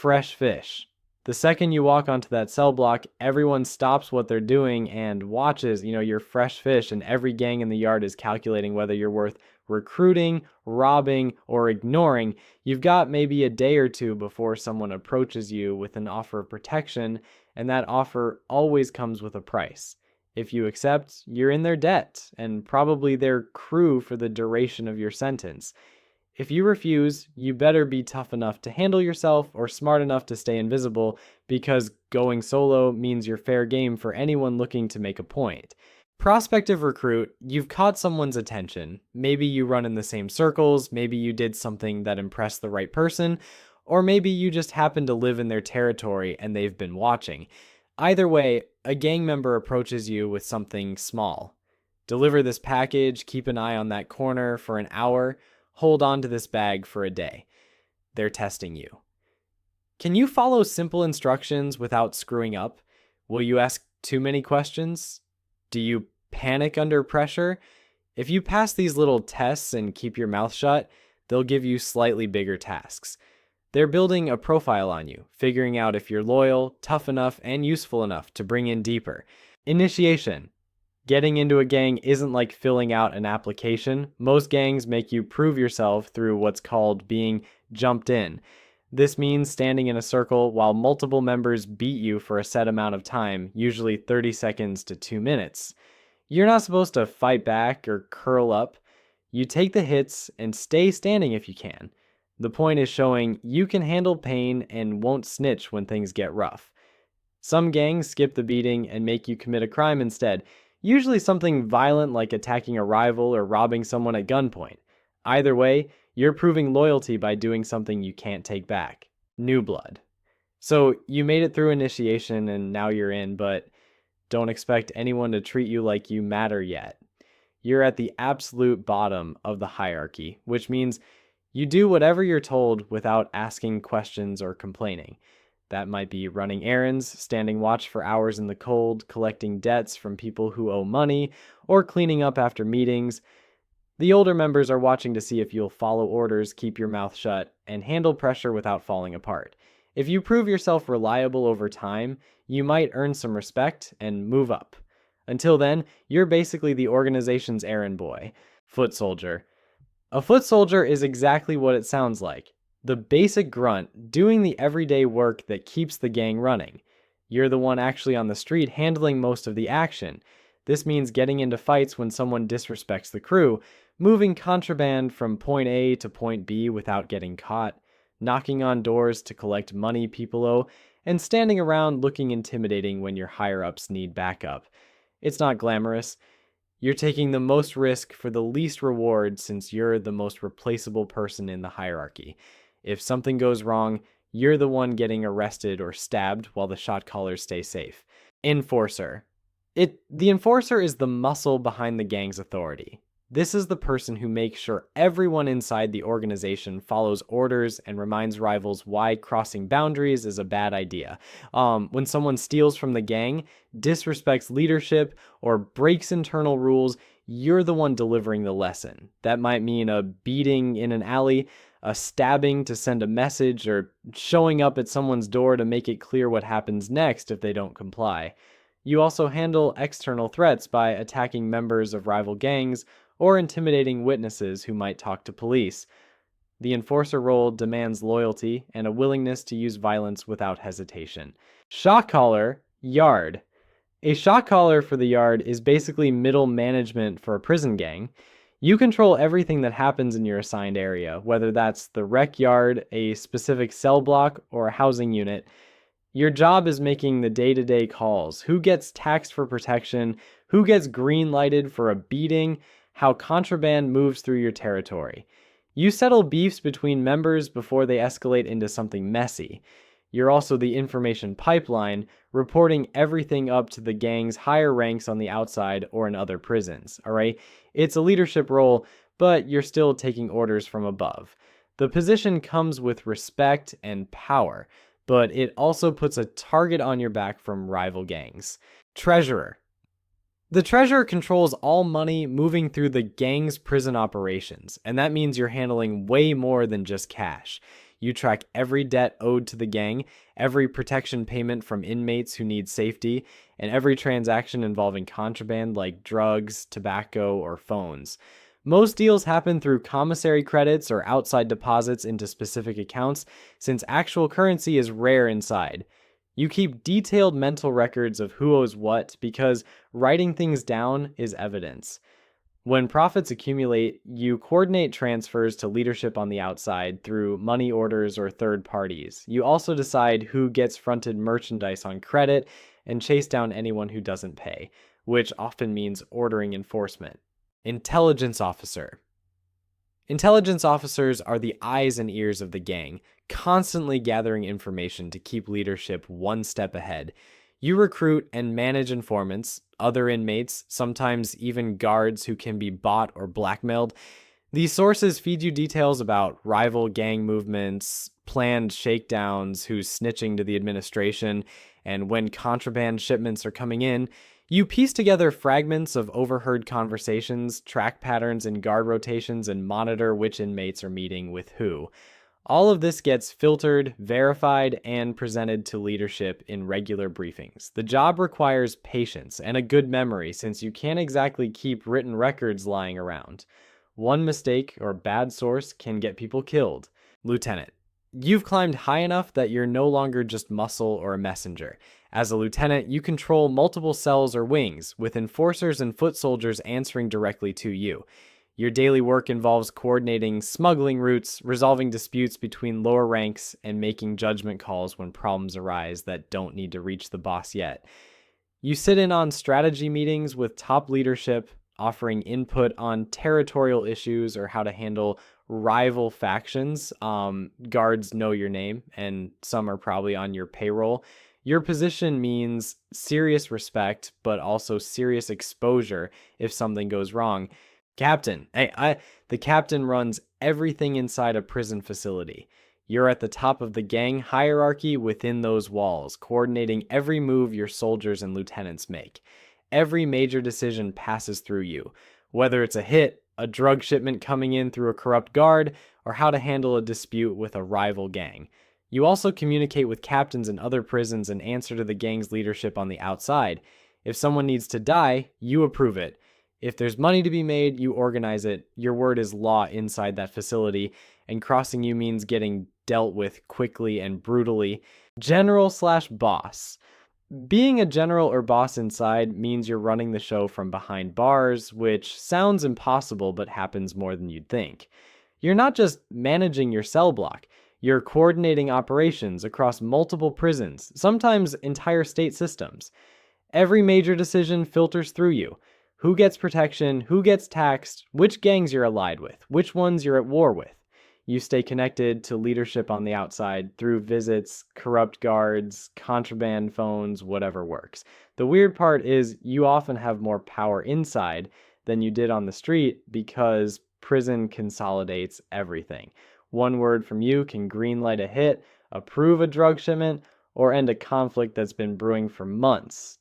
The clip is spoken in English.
fresh fish. The second you walk onto that cell block, everyone stops what they're doing and watches, your fresh fish, and every gang in the yard is calculating whether you're worth recruiting, robbing, or ignoring. You've got maybe a day or two before someone approaches you with an offer of protection, and that offer always comes with a price. If you accept, you're in their debt and probably their crew for the duration of your sentence. If you refuse, you better be tough enough to handle yourself or smart enough to stay invisible, because going solo means you're fair game for anyone looking to make a point. Prospective recruit, you've caught someone's attention. Maybe you run in the same circles, maybe you did something that impressed the right person, or maybe you just happen to live in their territory and they've been watching. Either way, a gang member approaches you with something small. Deliver this package, keep an eye on that corner for an hour, hold on to this bag for a day. They're testing you. Can you follow simple instructions without screwing up? Will you ask too many questions? Do you panic under pressure? If you pass these little tests and keep your mouth shut, they'll give you slightly bigger tasks. They're building a profile on you, figuring out if you're loyal, tough enough, and useful enough to bring in deeper. Initiation. Getting into a gang isn't like filling out an application. Most gangs make you prove yourself through what's called being jumped in. This means standing in a circle while multiple members beat you for a set amount of time, usually 30 seconds to 2 minutes. You're not supposed to fight back or curl up. You take the hits and stay standing if you can. The point is showing you can handle pain and won't snitch when things get rough. Some gangs skip the beating and make you commit a crime instead. Usually something violent like attacking a rival or robbing someone at gunpoint. Either way, you're proving loyalty by doing something you can't take back. New blood. So you made it through initiation and now you're in, but don't expect anyone to treat you like you matter yet. You're at the absolute bottom of the hierarchy, which means you do whatever you're told without asking questions or complaining. That might be running errands, standing watch for hours in the cold, collecting debts from people who owe money, or cleaning up after meetings. The older members are watching to see if you'll follow orders, keep your mouth shut, and handle pressure without falling apart. If you prove yourself reliable over time, you might earn some respect and move up. Until then, you're basically the organization's errand boy. Foot soldier. A foot soldier is exactly what it sounds like. The basic grunt doing the everyday work that keeps the gang running. You're the one actually on the street handling most of the action. This means getting into fights when someone disrespects the crew, moving contraband from point A to point B without getting caught, knocking on doors to collect money people owe, and standing around looking intimidating when your higher-ups need backup. It's not glamorous. You're taking the most risk for the least reward since you're the most replaceable person in the hierarchy. If something goes wrong, you're the one getting arrested or stabbed while the shot callers stay safe. Enforcer. The enforcer is the muscle behind the gang's authority. This is the person who makes sure everyone inside the organization follows orders and reminds rivals why crossing boundaries is a bad idea. When someone steals from the gang, disrespects leadership, or breaks internal rules, you're the one delivering the lesson. That might mean a beating in an alley, a stabbing to send a message, or showing up at someone's door to make it clear what happens next if they don't comply. You also handle external threats by attacking members of rival gangs or intimidating witnesses who might talk to police. The enforcer role demands loyalty and a willingness to use violence without hesitation. Shot caller, yard. A shot caller for the yard is basically middle management for a prison gang. You control everything that happens in your assigned area, whether that's the rec yard, a specific cell block, or a housing unit. Your job is making the day-to-day calls. Who gets taxed for protection? Who gets green-lighted for a beating? How contraband moves through your territory. You settle beefs between members before they escalate into something messy. You're also the information pipeline, reporting everything up to the gang's higher ranks on the outside or in other prisons, all right? It's a leadership role, but you're still taking orders from above. The position comes with respect and power, but it also puts a target on your back from rival gangs. Treasurer. The treasurer controls all money moving through the gang's prison operations, and that means you're handling way more than just cash. You track every debt owed to the gang, every protection payment from inmates who need safety, and every transaction involving contraband like drugs, tobacco, or phones. Most deals happen through commissary credits or outside deposits into specific accounts, since actual currency is rare inside. You keep detailed mental records of who owes what because writing things down is evidence. When profits accumulate, you coordinate transfers to leadership on the outside through money orders or third parties. You also decide who gets fronted merchandise on credit and chase down anyone who doesn't pay, which often means ordering enforcement. Intelligence officer. Intelligence officers are the eyes and ears of the gang, constantly gathering information to keep leadership one step ahead. You recruit and manage informants, other inmates, sometimes even guards who can be bought or blackmailed. These sources feed you details about rival gang movements, planned shakedowns, who's snitching to the administration, and when contraband shipments are coming in. You piece together fragments of overheard conversations, track patterns in guard rotations, and monitor which inmates are meeting with who. All of this gets filtered, verified, and presented to leadership in regular briefings. The job requires patience and a good memory since you can't exactly keep written records lying around. One mistake or bad source can get people killed. Lieutenant. You've climbed high enough that you're no longer just muscle or a messenger. As a lieutenant, you control multiple cells or wings, with enforcers and foot soldiers answering directly to you. Your daily work involves coordinating smuggling routes, resolving disputes between lower ranks, and making judgment calls when problems arise that don't need to reach the boss yet. You sit in on strategy meetings with top leadership, offering input on territorial issues or how to handle rival factions. Guards know your name, and some are probably on your payroll. Your position means serious respect, but also serious exposure if something goes wrong. Captain. The captain runs everything inside a prison facility. You're at the top of the gang hierarchy within those walls, coordinating every move your soldiers and lieutenants make. Every major decision passes through you, whether it's a hit, a drug shipment coming in through a corrupt guard, or how to handle a dispute with a rival gang. You also communicate with captains in other prisons and answer to the gang's leadership on the outside. If someone needs to die, you approve it. If there's money to be made, you organize it. Your word is law inside that facility, and crossing you means getting dealt with quickly and brutally. General/boss. Being a general or boss inside means you're running the show from behind bars, which sounds impossible but happens more than you'd think. You're not just managing your cell block. You're coordinating operations across multiple prisons, sometimes entire state systems. Every major decision filters through you. Who gets protection, who gets taxed, which gangs you're allied with, which ones you're at war with. You stay connected to leadership on the outside through visits, corrupt guards, contraband phones, whatever works. The weird part is you often have more power inside than you did on the street because prison consolidates everything. One word from you can greenlight a hit, approve a drug shipment, or end a conflict that's been brewing for months.